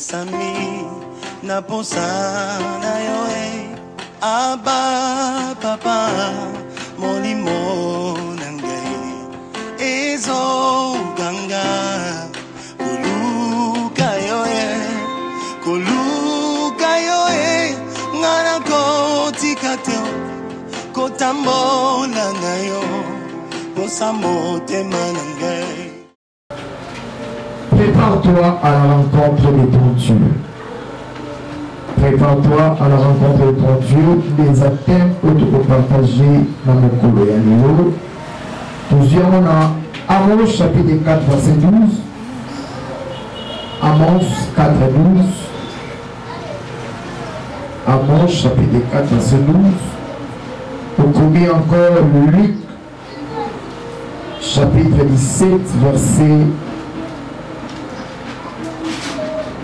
Sami na posana yoe Aba papa molimo nangai Ezo ganga Kuluka yoe Ngana koti kateo Kotambo nangayo Posamote manangai. Prépare-toi à la rencontre de ton Dieu. Prépare-toi à la rencontre de ton Dieu. Les atteintes que tu peux partager dans le Coloyano. Nous irons dans Amos chapitre 4 verset 12. Amos 4 12. Amos chapitre 4 verset 12. Vous trouvez encore Luc chapitre 17 verset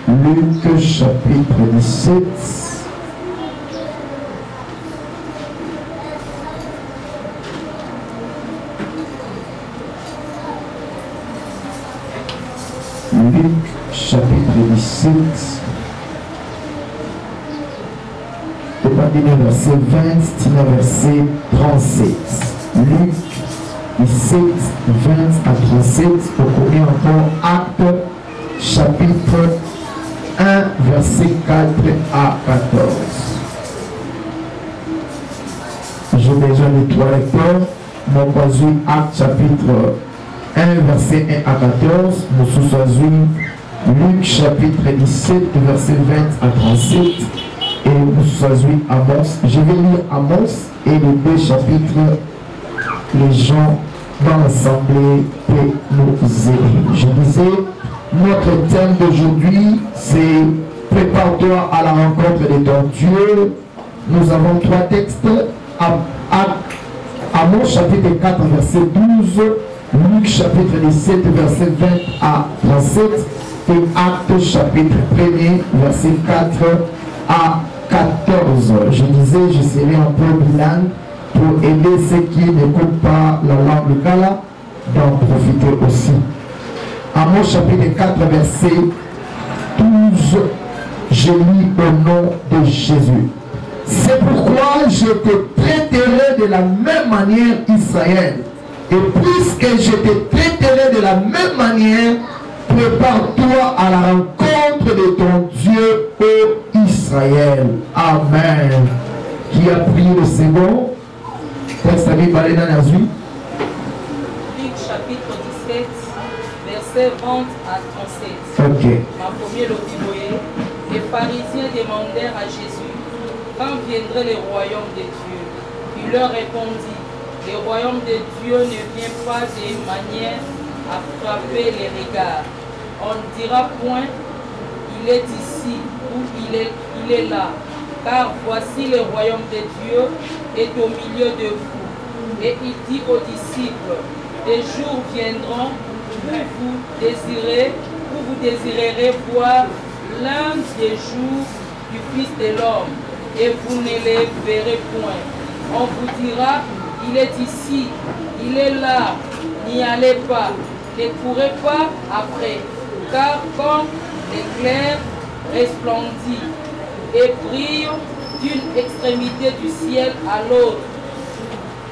Luc chapitre 17 Luc chapitre 17 verset 20 verset 37 Luc 17 20 à 37 au courrier encore Acte chapitre 1 verset 4 à 14. J'ai besoin de trois lecteurs. Mon choisi Acte chapitre 1 verset 1 à 14. Nous sous-choisi Luc chapitre 17 verset 20 à 37. Et nous sous-choisi Amos. Je vais lire Amos et les deux chapitres. Les gens dans l'assemblée peuvent nous aider. Je disais, notre thème d'aujourd'hui, c'est prépare-toi à la rencontre de ton Dieu. Nous avons trois textes. Amos chapitre 4 verset 12, Luc chapitre 17 verset 20 à 37 et Actes chapitre 1 verset 4 à 14. Je disais, je serai un peu bilingue pour aider ceux qui n'écoutent pas la langue Kala d'en profiter aussi. Amos chapitre 4 verset 12, je lis au nom de Jésus. C'est pourquoi je te traiterai de la même manière, Israël. Et puisque je te traiterai de la même manière, prépare-toi à la rencontre de ton Dieu, ô Israël. Amen. Qui a pris le second? Texte à lire dans la Luc chapitre 17, verset 20 à 37. Ok. Ma première lotiboye, les pharisiens demandèrent à Jésus quand viendrait le royaume de Dieu. Il leur répondit, le royaume de Dieu ne vient pas de manière à frapper les regards. On ne dira point, il est ici ou il est là, car voici le royaume de Dieu est au milieu de vous. Et il dit aux disciples, des jours viendront où vous désirerez voir l'un des jours du Fils de l'homme, et vous ne les verrez point. On vous dira, il est ici, il est là, n'y allez pas, ne courez pas après, car comme l'éclair resplendit et brille d'une extrémité du ciel à l'autre,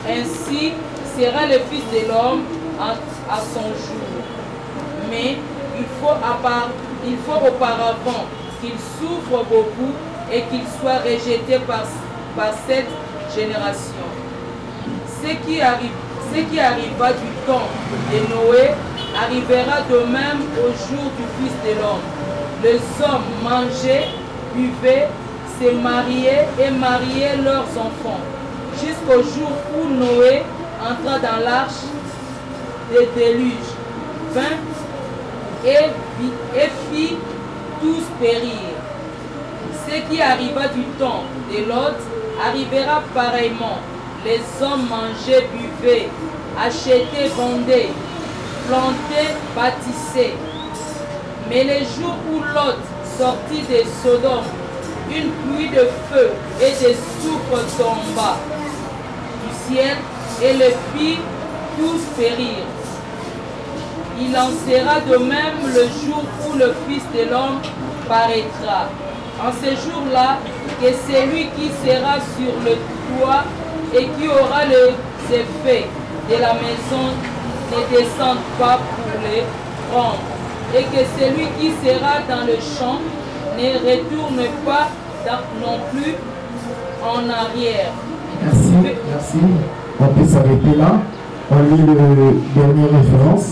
ainsi sera le Fils de l'homme à son jour. Mais il faut auparavant qu'il souffre beaucoup et qu'il soit rejeté par cette génération. Ce qui arriva du temps de Noé arrivera de même au jour du Fils de l'homme. Les hommes mangeaient, buvaient, se mariaient et mariaient leurs enfants, jusqu'au jour où Noé entra dans l'arche des déluges, vint et fit tous périr. Ce qui arriva du temps de Lot arrivera pareillement. Les hommes mangeaient, buvaient, achetaient, vendaient, plantaient, bâtissaient. Mais les jours où Lot sortit de Sodome, une pluie de feu et de soufre tomba du ciel et les fit tous périr. Il en sera de même le jour où le Fils de l'homme paraîtra. En ce jour-là, que celui qui sera sur le toit et qui aura les effets de la maison ne descende pas pour les prendre, et que celui qui sera dans le champ ne retourne pas non plus en arrière. Merci, merci. On peut s'arrêter là. On lit le dernière référence.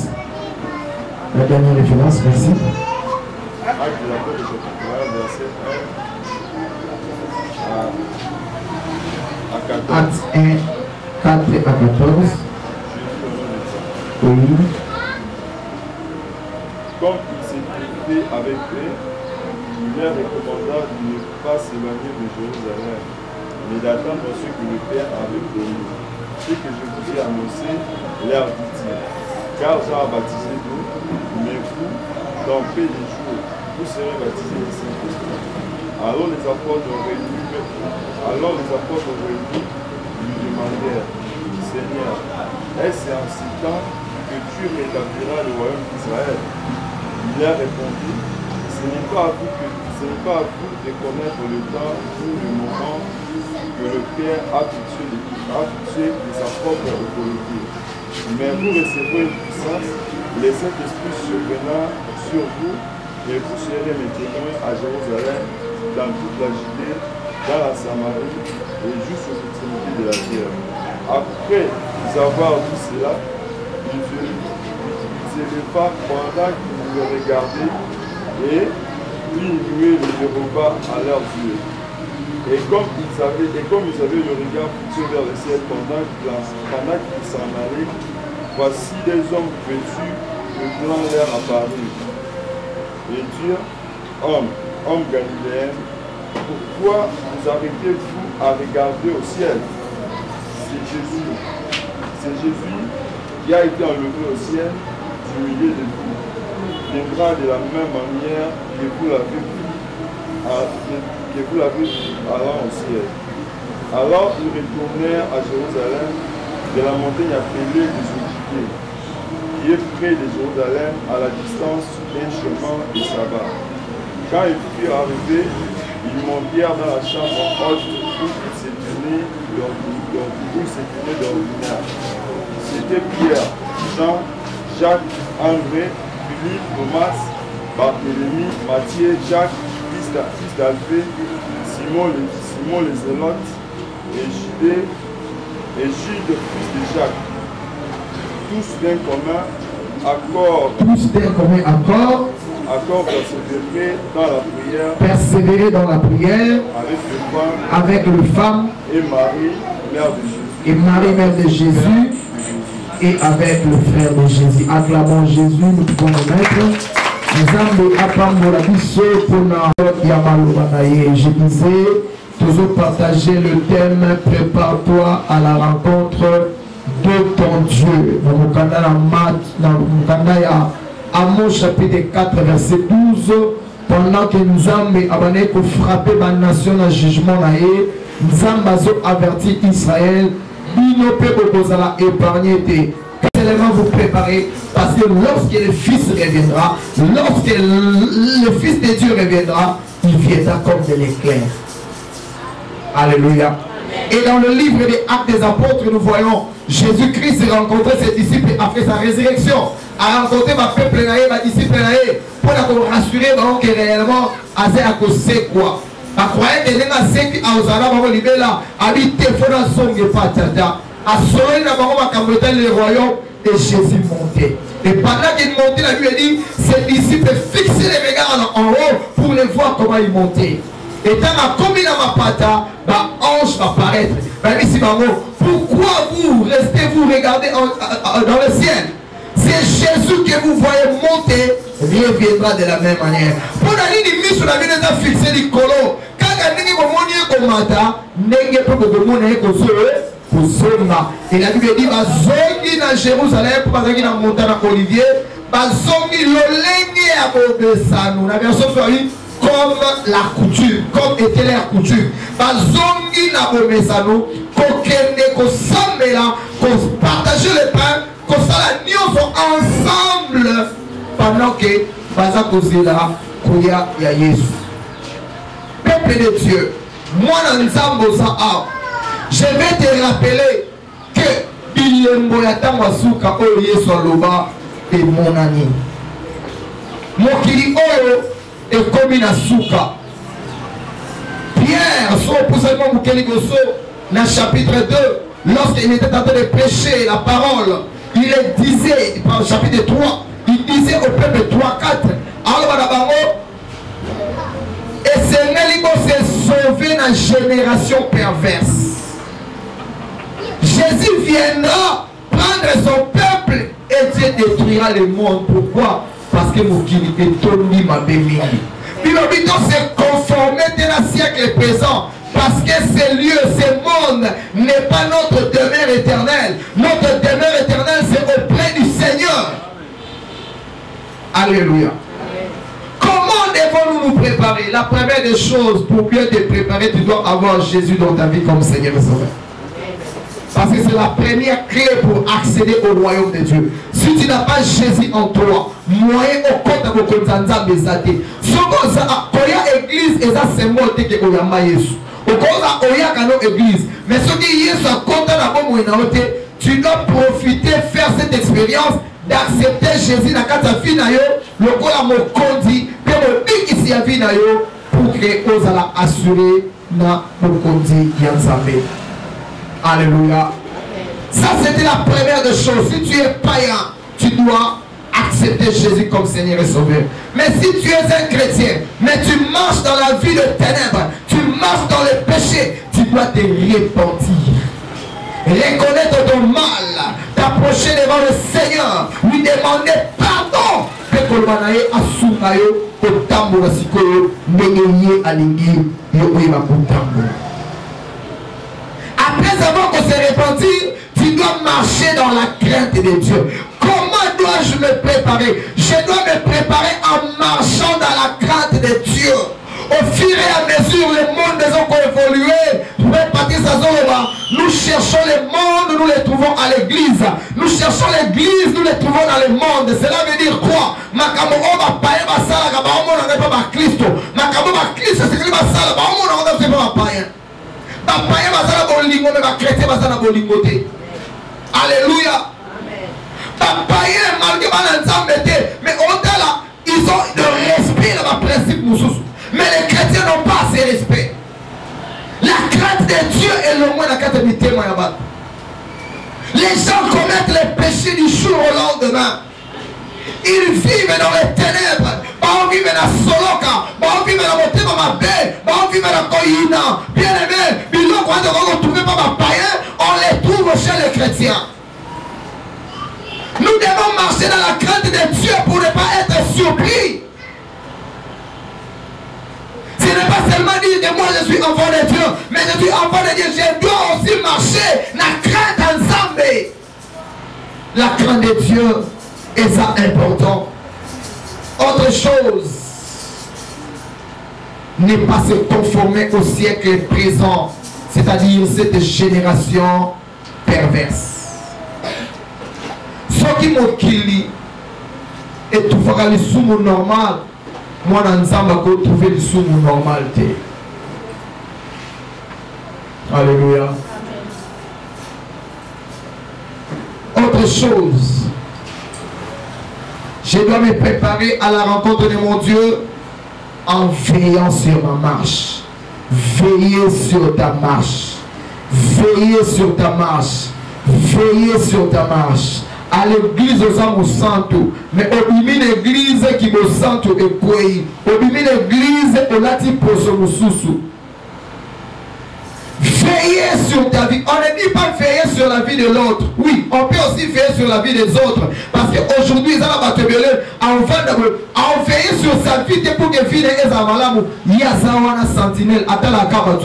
La dernière référence, merci. Acte 1, 4 à 14. Oui. Comme il s'était fait avec eux, il leur recommanda de ne pas s'éloigner de Jérusalem, mais d'attendre ce que le Père avait promis. Ce que je vous ai annoncé, leur dit-il, car Jean a baptisé d'eau, mais vous, dans peu de jours, vous serez baptisés du Saint-Esprit. Alors les apôtres réunis lui demandèrent, Seigneur, est-ce en ce temps que tu rétabliras le royaume d'Israël? Il a répondu, ce n'est pas à vous de connaître le temps ou le moment que le Père a fixé de sa propre autorité. Mais vous recevrez une puissance, le Saint-Esprit survenant sur vous, et vous serez mes témoins à Jérusalem, dans toute la Judée, dans la Samarie et jusqu'aux extrémités de la terre. Après avoir dit cela, il se leva pendant qu'ils le regardaient et puis lui le déroba à leurs yeux. Et comme ils avaient le regard fixé vers le ciel pendant qu'ils s'en allaient, voici des hommes vêtus de blanc leur apparus. Et dirent, homme galiléen, pourquoi vous arrêtez-vous à regarder au ciel? C'est Jésus qui a été enlevé au ciel du milieu de vous. Il viendra de la même manière que vous l'avez vu allant au ciel. Alors ils retournèrent à Jérusalem de la montagne appelée des Oliviers, qui est près de Jérusalem à la distance d'un chemin de sabbat. Quand ils furent arrivés, ils montèrent dans la chambre haute où ils se tenaient d'ordinaire. C'était Pierre, Jean, Jacques, André, Philippe, Thomas, Barthélemy, Matthieu, Jacques, fils d'Alphée, Simon le Zélote, et Jude, fils de Jacques. Tous d'un commun accord persévérer dans la prière avec les femmes et Marie, mère de Jésus, et avec le frère de Jésus. Acclamons Jésus, nous pouvons le mettre. Je disais, toujours partager le thème, prépare-toi à la rencontre de ton Dieu. Dans Amos chapitre 4 verset 12, pendant que nous avons frappé la nation dans le jugement, nous avons averti Israël, il ne peut pas épargner. Seulement vous préparer, parce que lorsque le Fils reviendra, lorsque le Fils de Dieu reviendra, il viendra comme de l'éclair. Alléluia. Et dans le livre des Actes des Apôtres, nous voyons Jésus-Christ rencontrer ses disciples après sa résurrection. A rencontré ma peuple, ma disciple, pour la rassurer que réellement, Azé a causé quoi. A croyé que les nations qui ont libéré là, habité Fona Song et Patata, a sauvé le royaume et Jésus montait. Et pendant qu'il montait, la Bible dit, ses disciples fixaient les regards en haut pour les voir comment il montait. Et dans la commune à ma pata, ange va paraître. Pourquoi vous restez, vous regardez dans le ciel? C'est Jésus que vous voyez monter, rien viendra de la même manière. Pour la ligne mise sur la vie de fixé du colo, quand la ligne est et la Bible dit, bazongi na Jérusalem, bazongi na montagne Olivier, bazongi l'olenge à Bobesano. La version fait comme la coutume, comme était la coutume. Bazongi na Bobesano, kokende ko sambela, ko partager le pain, ko sala nyoso ensemble pendant que baza kozela koya ya Yesu. Peuple de Dieu, moi dans Nzambo Zaa, je vais te rappeler que bilembo ya tango asuka oyo Yesu aloba emonani. Mokili oyo ekomi na suka. Pierre, son poussement Mukeli Gosso, dans le chapitre 2, lorsqu'il était en train de prêcher la parole, il disait, dans le chapitre 3, il disait au peuple 3-4, alors et c'est s'est sauvé dans la génération perverse. Jésus viendra prendre son peuple et Dieu détruira le monde. Pourquoi? Parce que Mukili est tombé ma béni. Bilobito s'est conformé de la siècle présent. Parce que ce lieu, ce monde n'est pas notre demeure éternelle. Notre demeure éternelle, c'est auprès du Seigneur. Alléluia. Comment devons-nous nous préparer? La première des choses, pour bien te préparer, tu dois avoir Jésus dans ta vie comme Seigneur et Sauveur. Parce que c'est la première clé pour accéder au royaume de Dieu. Si tu n'as pas Jésus en toi, moyen au compte de vos contanzas besate. Ce qu'on a, koya église, et ça c'est moi qui est oyama Yesu. Au cause oya kano église. Mais ce qui Yesu a compté la bonne moyenauté, tu dois profiter, faire cette expérience d'accepter Jésus dans ta vie na yo, le kola mo kondi, que mo biki si a vie na yo, pour que vous allez assurer na mo kondi yanzambe. Alléluia. Ça c'était la première des choses. Si tu es païen, tu dois accepter Jésus comme Seigneur et Sauveur. Mais si tu es un chrétien, mais tu marches dans la vie de ténèbres, tu marches dans le péché, tu dois te repentir. Reconnaître ton mal, t'approcher devant le Seigneur, lui demander pardon. Après avoir qu'on s'est repenti, tu dois marcher dans la crainte de Dieu. Comment dois-je me préparer? Je dois me préparer en marchant dans la crainte de Dieu. Au fur et à mesure, le monde des hommes ont évolué. Nous cherchons le monde, nous les trouvons à l'église. Nous cherchons l'église, nous les trouvons dans le monde. Cela veut dire quoi? Makamo va payer ma salle, on n'a pas Christ. Makamo va Christ, c'est que ma salle, on n'a pas païen. Païen va salle bolingo, mais ma chrétien va salle bolingo. Alléluia. Païen, malgré ma ensemble, mais au-delà, ils ont le respect dans ma principe moussous. Mais les chrétiens n'ont pas assez respect. La crainte de Dieu est le moins la crainte du témoin. Les gens commettent les péchés du jour au lendemain. Ils vivent dans les ténèbres. Ils vivent dans Soloka. Ils vivent dans Motema Mabé. Ils vivent dans Koyina. Bien aimé, quand on ne trouve pas ma païen, on les trouve chez les chrétiens. Nous devons marcher dans la crainte de Dieu pour ne pas être surpris. Ce n'est pas seulement dire que moi je suis enfant de Dieu, mais je suis enfant de Dieu, je dois aussi marcher la crainte ensemble. La crainte de Dieu est ça important. Autre chose, ne pas se conformer au siècle présent, c'est-à-dire cette génération perverse. Ce qui m'a et tout fera le sous normal. Moi, dans ensemble, je trouver le sous normalité. Alléluia. Autre chose, je dois me préparer à la rencontre de mon Dieu en veillant sur ma marche. Veillez sur ta marche. Veillez sur ta marche. Veillez sur ta marche. À l'église aux hommes santo, mais au bimi l'église qui me santo et quoi, au bimi l'église au lati poso mususu. Veillez sur ta vie. On ne dit pas veiller sur la vie de l'autre. Oui, on peut aussi veiller sur la vie des autres. Parce qu'aujourd'hui, ça va te veiller. On veille sur sa vie pour que vie est avalamu. Il y a ça, on a sentinelle. Attends la carte.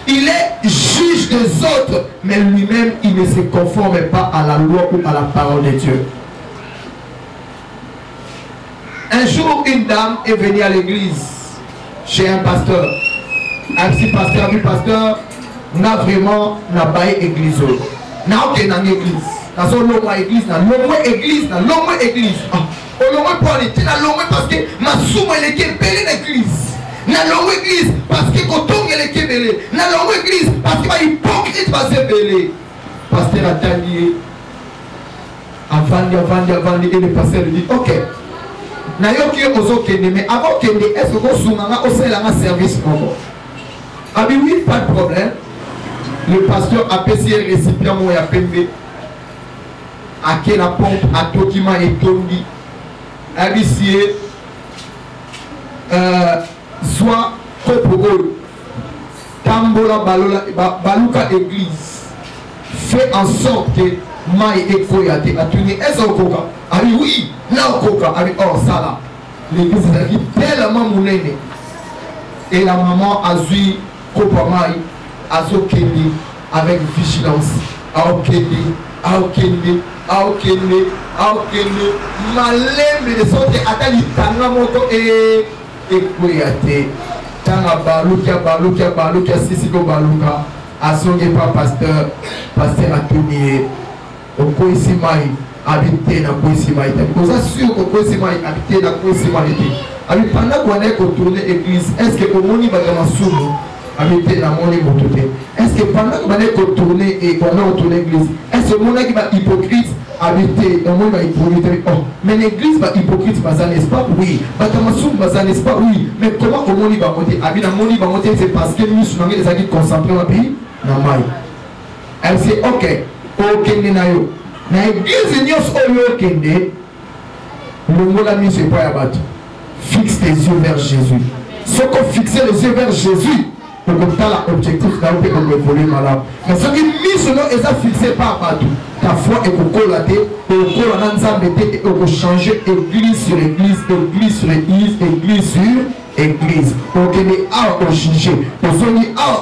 Il est juge des autres, mais lui-même, il ne se conforme pas à la loi ou à la parole de Dieu. Un jour, une dame est venue à l'église chez un pasteur. Un petit pasteur, un pasteur, n'a vraiment pas église. N'a aucune église. N'a pas église, n'a pas église, n'a pas église. Au moins pour aller, n'a pas parce que les belé l'église. Na longue église parce que coton les belé. Na longue église parce que va hypocrite va se belé. Pasteur a tanié. Avant et le pasteur dit ok. Na yo qui ozo kende mais avant kende est-ce que vous soumanga au sein service encore? Ah oui, pas de problème. Le pasteur a passé un récipient moi a pembe. À quelle pompe à Tokima et Tondi. Abisier soit Kopogol Tambola Baluka église fait en sorte que Maï et Koyate a tourné. Est-ce qu'on a? Ah oui, là on a. Ah oui, oh ça là. L'église est tellement moulée. Et la maman a vu Kopa Maï a Zokende avec vigilance. Malem de sorte atali tanga moto et Koyate. Tanga baluka sisiko baluka. Asonge pas pasteur Atonier. Au Koisimai habité dans Koisimai. Vous assure que Koisimai habité dans Koisimai. Alors pendant qu'on est retourné l'église, est-ce que au moni va dans habité dans mon église? Est-ce que pendant qu'on est retourné et qu'on a retourné l'église, est-ce que mon qui va hypocrite habiter dans mon hypocrite? Oh, mais l'église va hypocrite, n'est-ce pas? Oui. Batamasoum, n'est-ce pas? Oui. Mais comment au moni va monter? Habiter dans mon va monter, c'est parce que nous sommes les acquis concentrés dans le pays. Non, elle dit ok. Okende na yo na église nyos oyo okende le mot la mise pas abattu. Fixe tes yeux vers Jésus. Ce qu'on fixe les yeux vers Jésus pour que tu aies l'objectif d'aller pour le voler malade. Mais ce qui mise non est à fixer pas abattu. Ta foi est pour collater et pour l'ensemble et pour changer église sur église, église sur église, église sur église. Ok, a au jugé. A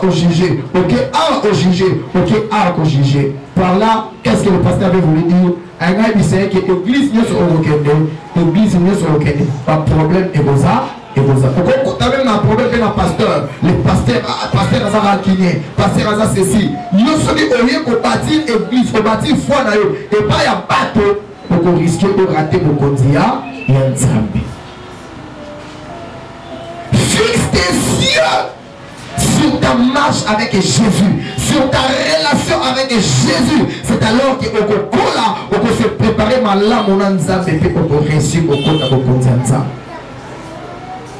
au jugé. Ok, a au jugé. Ok, a au jugé. Par là, qu'est-ce que le pasteur avait voulu dire? Un gars il sait que l'église n'est pas au Kende, l'église n'est pas au Kende. Pas de problème, et vous ça. Pourquoi tu as même un problème avec le pasteur? Le pasteur a raquiné, pasteur a ceci. Nous sommes au lieu pour bâtir l'église, pour bâtir foi, et pas un bateau pour risquer de rater pour conduire et un zambi. Fixe tes yeux sur ta marche avec Jésus, sur ta relation avec Jésus. C'est alors que on peut se préparer mal là, mon anza, et puis on peut réussir au côté de mon.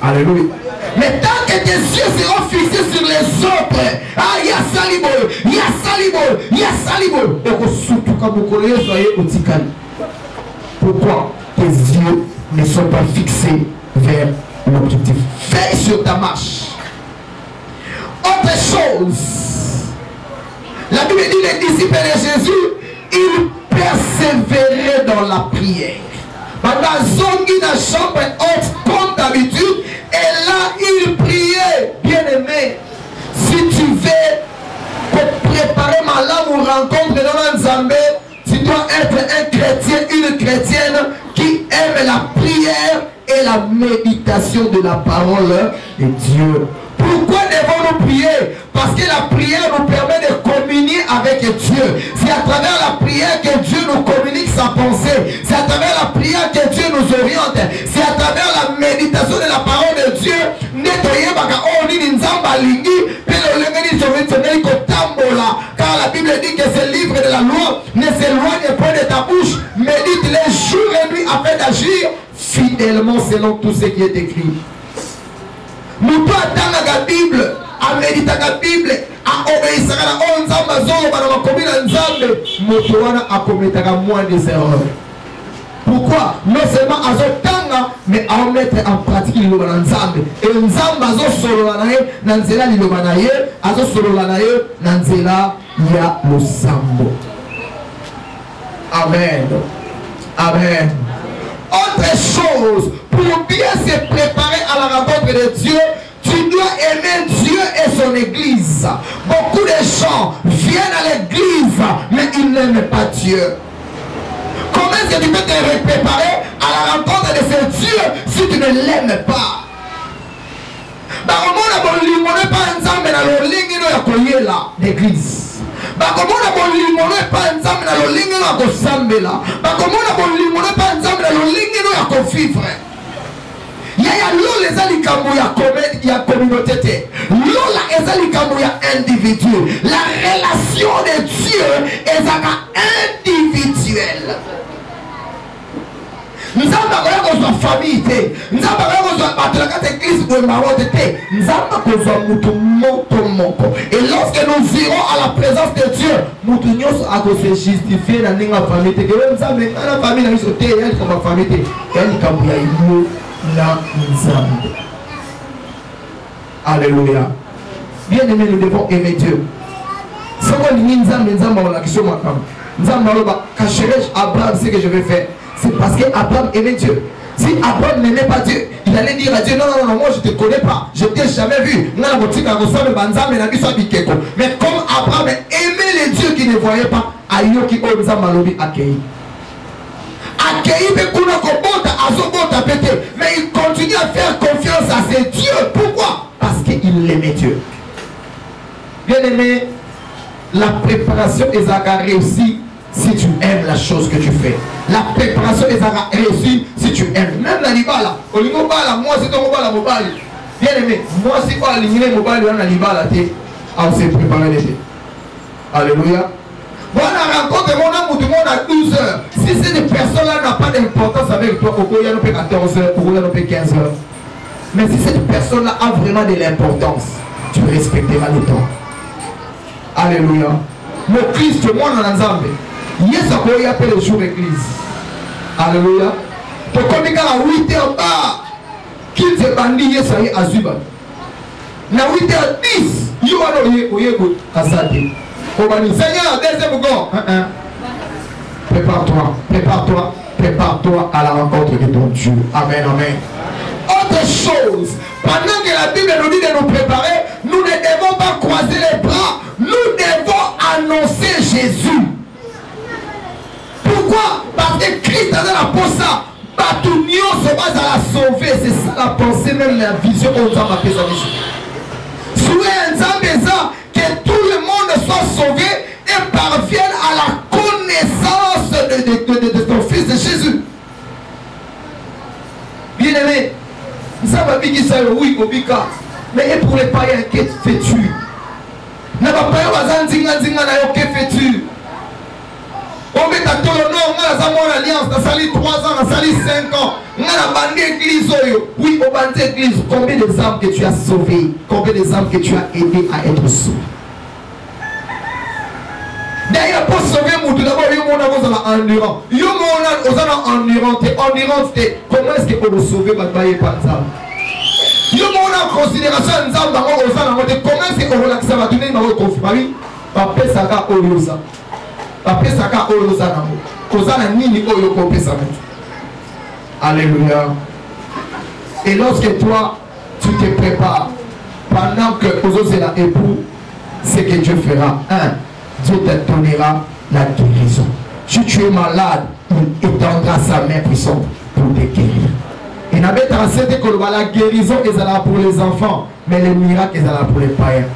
Alléluia. Mais tant que tes yeux seront fixés sur les autres, il y a salibo. Et que surtout quand vous connaissez, soyez au tikali. Pourquoi tes yeux ne sont pas fixés vers l'objectif? Veille sur ta marche. Autre chose, la Bible dit les disciples de Jésus, ils persévéraient dans la prière. Pendant zongi dans la chambre haute comme d'habitude, et là ils priaient. Bien aimé, si tu veux préparer ma langue ou rencontre dans l'Anzambé, tu dois être un chrétien, une chrétienne qui aime la prière et la méditation de la parole de Dieu. Pourquoi devons-nous prier? Parce que la prière nous permet de communier avec Dieu. C'est à travers la prière que Dieu nous communique sa pensée. C'est à travers la prière que Dieu nous oriente. C'est à travers la méditation de la parole de Dieu. Car la Bible dit que ce livre de la loi ne s'éloigne pas de ta bouche. Médite les jours et nuits afin d'agir fidèlement selon tout ce qui est écrit. Nous pouvons attendre la Bible, à méditer la Bible, à obéir à la Nzamba, à la commune Nzambe, Motoana a commis moins des erreurs. Pourquoi? Non seulement à Zotanga, mais à mettre en pratique le Nzambe. Et Nzamba a Solanaye, Nanzela Lilobanaye, a Solanaye, Nanzela, il y a le Sambo. Amen. Amen. Autre chose, pour bien se préparer à la rencontre de Dieu, tu dois aimer Dieu et son église. Beaucoup de gens viennent à l'église, mais ils n'aiment pas Dieu. Comment est-ce que tu peux te préparer à la rencontre de ce Dieu si tu ne l'aimes pas? L'église. Bakomona bolingo pa nzambe na lolingo na kosambela. Bakomona bolingo pa nzambe na lolingo ya kovivre. Yaya lole eza likambo ya communauté. Lola eza likambo ya individu. La relation de Dieu ezaka individuelle. Nzamba koya kozwa famille te. Nzamba koya kozwa bato na kati église boye marote te. Nzamba kozwa mutu moko. Et lorsque nous irons à la présence de Dieu, mutu nyonso akose justifier na ninga famille te. Kewe nzambe na famille na biso te, yali kama famille te. Yali kambu ya yo na nzambe. Alléluia. Bien aimé, nous devons aimer Dieu. C'est quoi nzambe on a question makambo. Nzambe aloba cacherai Abraham ce que je vais faire. C'est parce qu'Abraham aimait Dieu. Si Abraham n'aimait pas Dieu, il allait dire à Dieu, non, moi je ne te connais pas, je ne t'ai jamais vu. Mais comme Abraham aimait les dieux qui ne voyaient pas, mais il continue à faire confiance à ses dieux. Pourquoi? Parce qu'il aimait Dieu. Bien aimé, la préparation est réussie si tu aimes la chose que tu fais. La préparation est réussie si tu aimes. Même la libala, moi c'est ton mobile mobile. Bien aimé, moi c'est pas aligné mobile dans la libala, on s'est préparé l'été. Alléluia. Voilà, rencontre mon amour du monde à 12 heures. Si cette personne-là n'a pas d'importance avec toi, au il y a 14 heures, au il y a 15 heures. Mais si cette personne-là a vraiment de l'importance, tu respecteras le temps. Alléluia. Mon Christ, moi dans l'ensemble. Yes, ça peut y appeler le jour église. Alléluia. Pour comme il y a 8 heures, qu'il se bandit, yes, ça y est, à Zuba. Na 8h10, you are no good. Asante. Seigneur, deuxième go. Prépare-toi à la rencontre de ton Dieu. Amen, amen. Autre chose, pendant que la Bible nous dit de nous préparer, nous ne devons pas croiser les bras. Nous devons annoncer Jésus. Pourquoi? Parce que Christ a dans la posa. Batunio se va à la sauver. C'est ça la pensée, même la vision aux hommes à Pésamis. Que tout le monde soit sauvé et parvienne à la connaissance de ton fils de Jésus. Bien aimé, nous savons oui, mais et pour les païens, que fais-tu? N'a pas païen, que fais-tu? On met à tout le nom, on a mon alliance, on a sali 3 ans, on a sali 5 ans, on a la bande d'église. Oui, au bande d'église, combien des âmes que tu as sauvées, combien des âmes que tu as aidé à être sauvées. D'ailleurs, pour sauver mon tout d'abord, il y a mon endurant. Il y a mon endurant. Comment est-ce que pour le sauver, il y a il y a mon considération, comment est-ce que pour relaxer, il va donner une confirmation. Papa Saka Olosa. Papa Saka Olosa. Kozana Nini Oyoko Pesamet. Alléluia. Et lorsque toi, tu te prépares, pendant que Ozo est là époux, c'est que Dieu fera. Dieu te donnera la guérison. Si tu es malade, il étendra sa main puissante pour te guérir. Il n'avait pas assez que la guérison est là pour les enfants, mais les miracles est là pour les païens.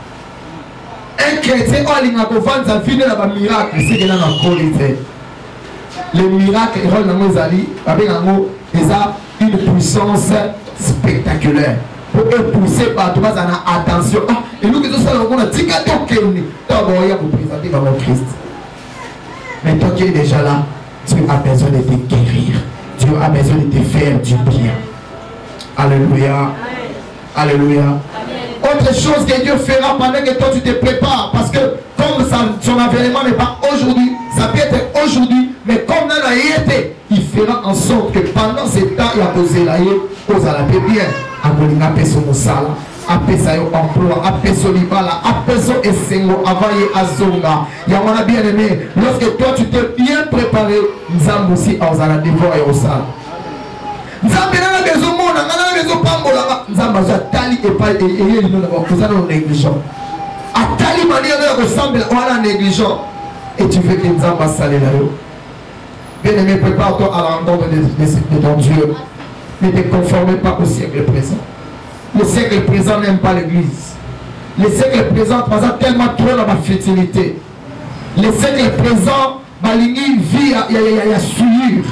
Un chrétien, il a fini dans le miracle, c'est qu'il a encore été. Les miracles, ils ont une puissance spectaculaire. Pour pousser par toi, ça a attention. Et nous, nous sommes pour présenter dans mon Christ. Mais toi qui es déjà là, Dieu a besoin de te guérir. Dieu a besoin de te faire du bien. Alléluia. Alléluia. Autre chose que Dieu fera pendant que toi tu te prépares. Parce que comme ça, son avènement n'est pas aujourd'hui, ça peut être aujourd'hui, mais comme dans la été, il fera en sorte que pendant ce temps, il a posé la pose à la paix bien. Amolinga peso musala, apesa yo emploi, apeso libala, apeso esengo, avaye azonga. Yamana bien aimé, lorsque toi tu t'es bien préparé, Nzambe aussi ozala devoir et osala. Nzambe na bezo mona, na bezo pambola, Nzambe za tali et pas et il nous avons posé dans négligent. A tali manière de ressembler à négligent et tu veux que Nzambe salé là yo. Bien aimé, prépare-toi à la rencontre de ton Dieu. Ne te conforme pas au siècle présent. Le siècle présent n'aime pas l'église. Le siècle présent présente tellement trop dans ma fertilité. Le siècle présent, Balingi vit à souillure.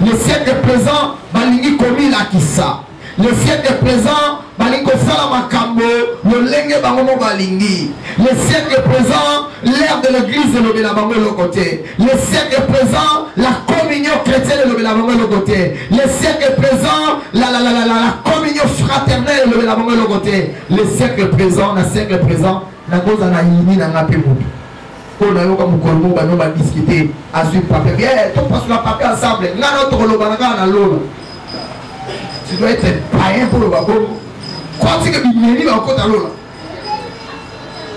Le siècle présent, Balingi commis la kissa. Le siècle présent, balingo sala makambo, le lenge bango balingi. Le siècle présent, l'ère de l'église le la bango le côté. Le siècle présent, la communion chrétienne le la bango le côté. Le siècle présent, la communion fraternelle le la bango le côté. Le siècle présent, le siècle présent, na goza na yini na ngape mutu. On a eu comme colmo ba no ba discuter à suivre papier. Eh, tout passe la papier ensemble. Ngana to lo banaka na lolo. Tu dois être païen pour le babou. Quand tu es venu à côté de l'eau.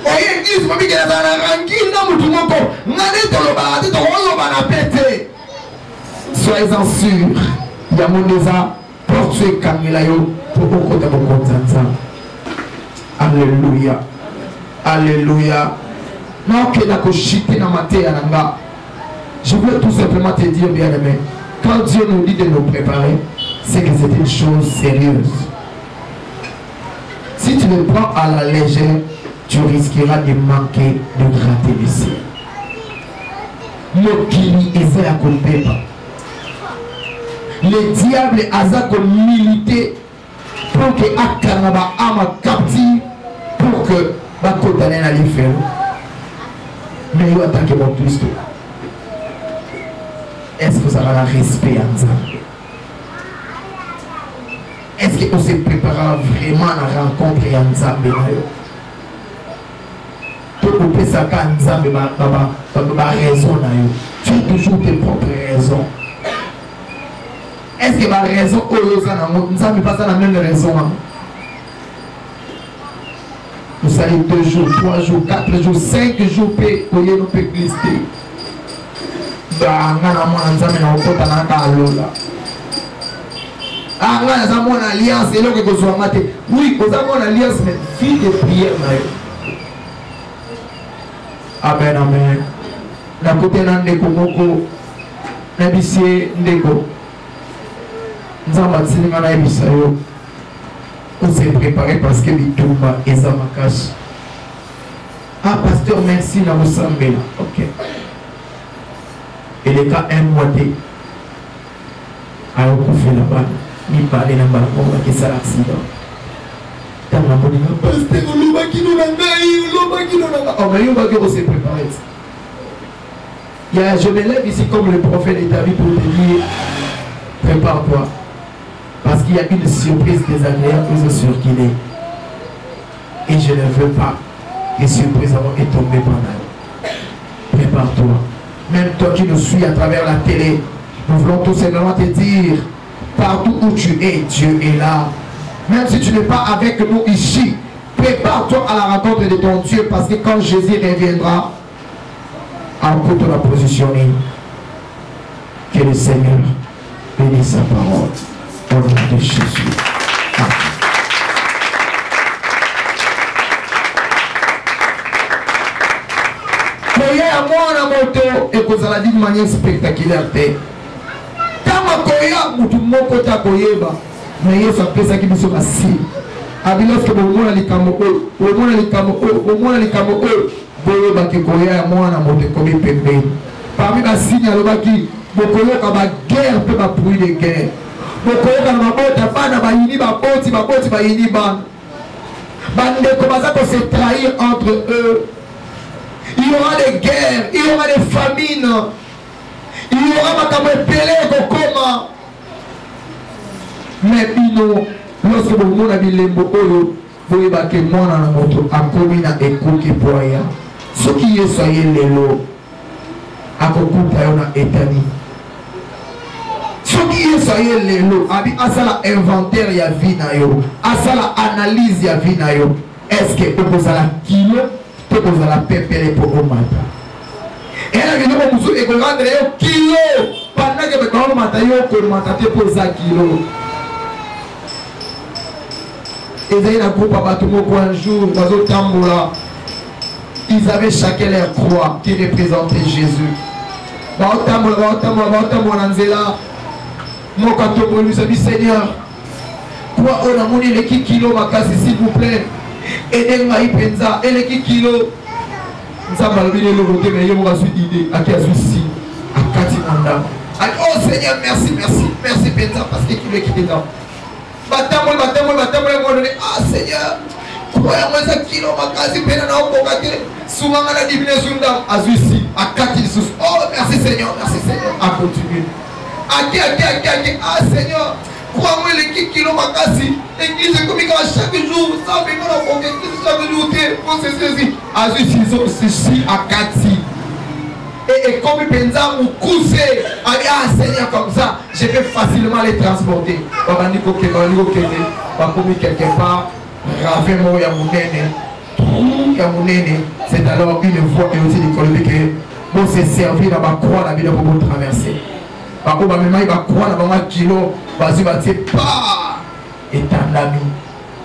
Et ils disent que les soyez-en sûrs. Il y a mon désir pour tuer Kamilayo pour beaucoup de mon content. Alléluia. Alléluia. Non, que la cochité n'a maté à l'anga. Je veux tout simplement te dire, bien aimé, quand Dieu nous dit de nous préparer, c'est que c'est une chose sérieuse. Si tu le prends à la légère, tu risqueras de manquer de gratter le ciel. Mokili eza kolbeba. Le diable a milité pour que Akanaba ama captive pour que Bakotane n'allait faire. Mais il attaque mon Christ. Est-ce que ça va la respect en ça? Est-ce qu'on se prépare vraiment à la rencontre en Zambé? Tout le monde ça quand Zambé ma raison. Tu as toujours tes propres raisons. Est-ce que ma raison nous Zambé pas la même raison? Vous allez 2 jours, 3 jours, 4 jours, 5 jours pour nous peut lister. Ah, nous avons une alliance et nous avons oui, nous avons une alliance, mais vie de prière. Amen, amen. Na côté Nandeko Moko, Nabisie Ndeko, nous avons dit on s'est préparé parce que Bitumba et Zamakash. Ah, pasteur, merci, nous avons semblé là. Ok. Et les cas un mois de. Alors, on fait là-bas. Ni parler dans le balcon qui c'est l'accident. Dans la bonne pasteur, on va qui nous n'a oh, mais on va que s'est préparé. Je me lève ici comme le prophète de David pour te dire prépare-toi. Parce qu'il y a une surprise désagréable sur qu'il est. Et je ne veux pas que surprise est tombée pendant. Prépare-toi. Même toi qui nous suis à travers la télé, nous voulons tout simplement te dire. Partout où tu es, Dieu est là. Même si tu n'es pas avec nous ici, prépare-toi à la rencontre de ton Dieu parce que quand Jésus reviendra, encore ton la positionner. Que le Seigneur bénisse sa parole. Au nom de Jésus. Amen. Voyez à moi en moto et que vous allez dire de manière spectaculaire. Koya mutu moko ta koyeba mais Yesu apesaki biso basi abi lorsque bomona likambo boyeba ke koya ya mwana moto ekomi pembeni parmi basini alobaki bokoyoka baguerre mpe bapruit de guerre bokoyoka na mabota bana bayini baboti bayini bana bandeko baza kose trahir entre eux. Il y aura des guerres, il y aura des famines. Il y aura makambo epele kokoma. Mais bino lorsque vous mona bilembo oyo boyeba ke mwana na moto akomi na ekoki poya soki Yesu aye lelo akokuta yo na etani soki Yesu aye lelo abi asala inventaire ya vie na yo asala analyse ya vie na yo est-ce que okozala kilo to kozala pepele po omata ela bino ko musu ekolandre yo kilo pendant que bekolo mata yo ko mata te po za kilo. Et un groupe à Batumoko un jour, ils avaient chacun leur croix qui représentait Jésus. Seigneur, quoi on a mon équipe kilo s'il vous plaît. Aidez-moi y pensa, et l'équipe kilo. Nous avons le côté, mais il y a une idée à qui a suici, à Katimanda. Oh Seigneur, merci, pensa, parce qu'il est quitté là. batambola ah Seigneur croyez-moi ça kilo makasi pena na okokate soumanga na divine sunda azuisi akati lisusu oh merci Seigneur à continuer aki ah Seigneur crois-moi les kilo makasi église comme chaque jour ça mais on chaque jour pour ceci azuisi ceci akati et comme Benza ou coussé, ah Seigneur comme ça, je peux facilement les transporter. Quelque part, ravement c'est alors une voie et aussi d'écologie pour se servir dans ma croix la vie de vous traverser. Par contre, même il va croire dans ma kilo, vas-y, pas et un ami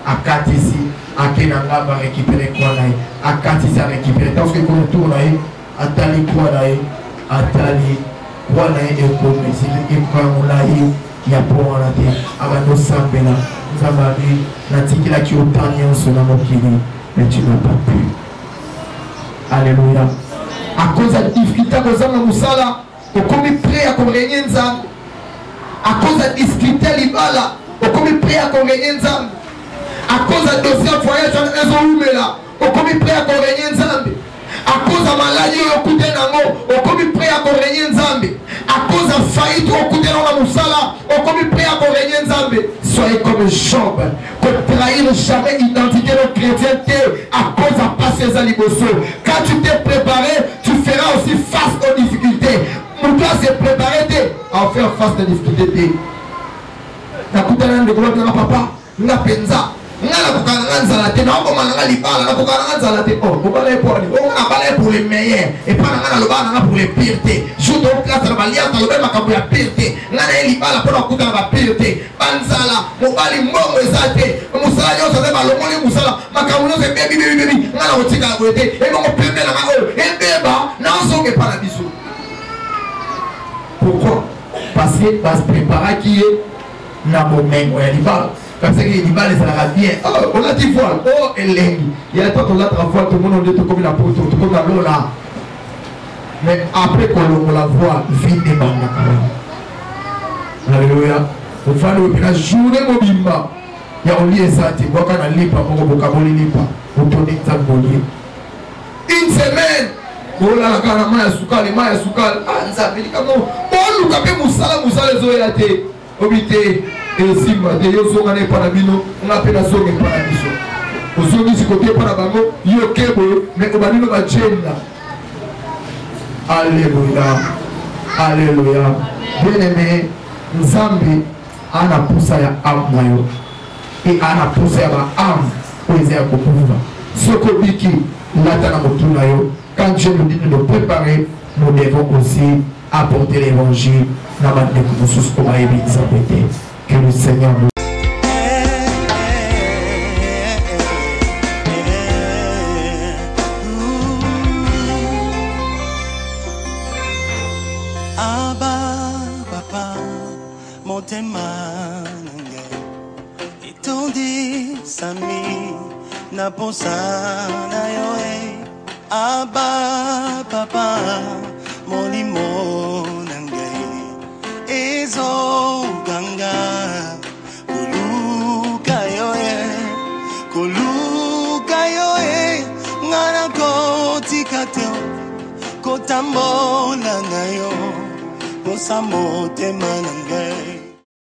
à 4 ici, à Kenanga va récupérer quoi là, à 4 ici à récupérer. Parce que quand on tourne, atali kwanae atali kwanae ekomesi ekwamulai ya pona te abando sambela nzambi natikila ki otani en sona mokili mais tu n'as pas pu. Alléluia. À cause de difficulté à cause de musala okomi prêt à congréger nzambi à cause de difficulté libala okomi prêt à congréger nzambi à cause de dossier voyage en ezolumela okomi prêt à congréger nzambi à cause de maladie au côté nango au commis prêt à corrégner nzambe à cause de faillite au côté dans la musala au commis prêt à corrégner nzambe soyez comme Job que trahir jamais identité de chrétienté à cause de passer à liboso quand tu t'es préparé tu feras aussi face aux difficultés pour toi c'est préparé à faire face aux difficultés na kutana de gloire na papa na penza ngala kokanga nzala te na ko malanga libala na kokanga nzala te oh ko balé pour les meilleurs et pas ngala lobana pour les pires te jour de classe na balia ta lobema ka ya pire te ngala libala pour ko kutanga pire te banzala mo bali mbongo ezate musala yo sa ba lomoni musala makamuno se bebi ngala otika ko te e mo pembe na ma o e beba na so ke para biso. Pourquoi? Parce que va se préparer qui est na moment ya libala. Parce que les balles ça va bien. Oh, on a dit voile. Oh, elle il y a pas qu'on a voile, tout le monde est comme la peau, tout le monde a l'eau là. Mais après qu'on la voit, vite des bandes. Alléluia. On va le faire journée mobimba. Il y a un lien ça, tu vois qu'on a lipa, on va pas lipa. On tourne ça bollier. Une semaine. Oh là là, quand la main est soukal, ah, ça veut dire comment? Oh, nous avons moussala zoyate. Obité. Et si je suis pas bino, on appelle la zone par la mission. Aux zones du côté par la bango, il y a kebo, mais on va nous la là. Alléluia. Alléluia. Bien-aimé, Nzambi ana poussa ya âme et ana poussa ya âme pour les aider à pouvoir. Ce que dit qui l'atteint à motuna yo, quand Dieu nous dit de nous préparer, nous devons aussi apporter l'évangile dans la découverte comme a été dit. Que le Seigneur nous Abba, papa, motema nange itondi sami na posa na yoe. Abba, papa, molimo nange ezo ganga koluka yoe ngana kotika teo kotambola na yo posa motema nange.